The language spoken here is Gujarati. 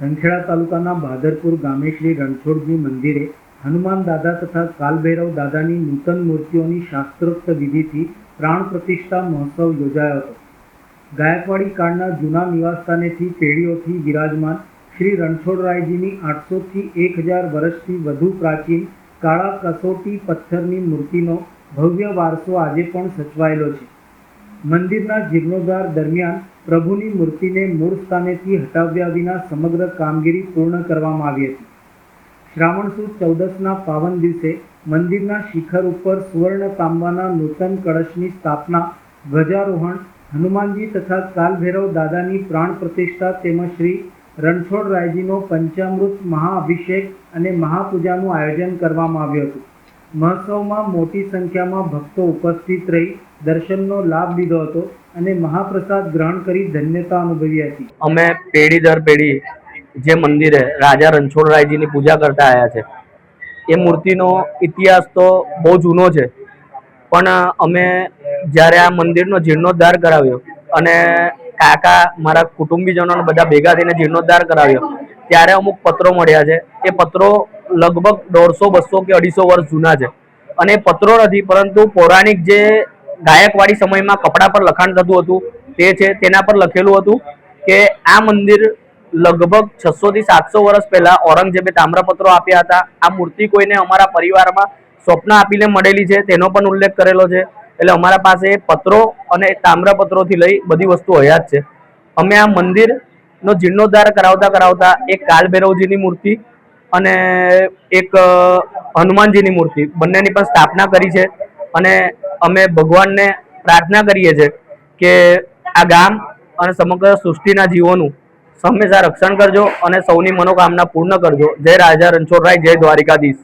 સંખેડા તાલુકાના બહાદરપુર ગામે શ્રી રણછોડજી મંદિરે હનુમાન દાદા તથા કાલભૈરવ દાદાની નૂતન મૂર્તિઓની શાસ્ત્રોક્ત વિધિથી પ્રાણ પ્રતિષ્ઠા મહોત્સવ યોજાયો હતો. ગાયકવાડી કાળના જૂના નિવાસસ્થાનેથી પેઢીઓથી વિરાજમાન શ્રી રણછોડરાયજીની 800 થી 1000 વર્ષથી વધુ પ્રાચીન કાળા કસોટી પથ્થરની મૂર્તિનો ભવ્ય વારસો આજે પણ સચવાયેલો છે. મંદિરના જીર્ણોદ્ધાર દરમિયાન પ્રભુની મૂર્તિને મૂળ સ્થાનેથી હટાવ્યા વિના સમગ્ર કામગીરી પૂર્ણ કરવામાં આવી હતી. શ્રાવણ સુદ 14ના પાવન દિવસે મંદિરના શિખર ઉપર સુવર્ણ તાંબાના નૂતન કળશની સ્થાપના, ધ્વજારોહણ, હનુમાનજી તથા કાલભૈરવ દાદાની પ્રાણ પ્રતિષ્ઠા તેમજ શ્રી રણછોડરાયજીનો પંચામૃત મહાઅભિષેક અને મહાપૂજાનું આયોજન કરવામાં આવ્યું હતું. મહોત્સવમાં મોટી સંખ્યામાં ભક્તો ઉપસ્થિત રહી દર્શનનો લાભ લીધો હતો અને મહાપ્રસાદ ગ્રહણ કરી ધન્યતા અનુભવી હતી. અમે પેઢી દર પેઢી જે મંદિરે રાજા રણછોડરાયજીની પૂજા કરતા આવ્યા છે, એ મૂર્તિનો ઇતિહાસ તો બહુ જૂનો છે. પણ અમે જ્યારે આ મંદિરનો જીર્ણોદ્ધાર કરાવ્યો અને કાકા મારા કુટુંબીજનોને બધા ભેગા થઈને જીર્ણોદ્ધાર કરાવ્યો, ત્યારે અમુક પત્રો મળ્યા છે. એ પત્રો લગભગ 150, 200 કે 250 વર્ષ જૂના છે. અને પત્રો નથી, પરંતુ પૌરાણિક જે ગાયકવાડી સમયમાં કપડા પર લખાણ થતું હતું તે છે. તેના પર લખેલું હતું કે આ મંદિર લગભગ 600 થી 700 વર્ષ પહેલા ઔરંગઝેબે તામ્રપત્રો આપ્યા હતા. આ મૂર્તિ કોઈને અમારા પરિવારમાં સ્વપ્ન આપીને મળેલી છે તેનો પણ ઉલ્લેખ કરેલો છે. એટલે અમારા પાસે પત્રો અને તામ્રપત્રોથી લઈ બધી વસ્તુ હયાત છે. અમે આ મંદિરનો જીર્ણોદ્ધાર કરાવતા એક કાલભૈરવજીની મૂર્તિ અને એક હનુમાનજીની મૂર્તિ બંનેની પણ સ્થાપના કરી છે. અને અમે ભગવાનને પ્રાર્થના કરીએ છીએ કે આ ગામ અને સમગ્ર સૃષ્ટિના જીવોનું હંમેશા રક્ષણ કરજો અને સૌની મનોકામના પૂર્ણ કરજો. જય રાજા રણછોડરાય, જય દ્વારિકાધીશ.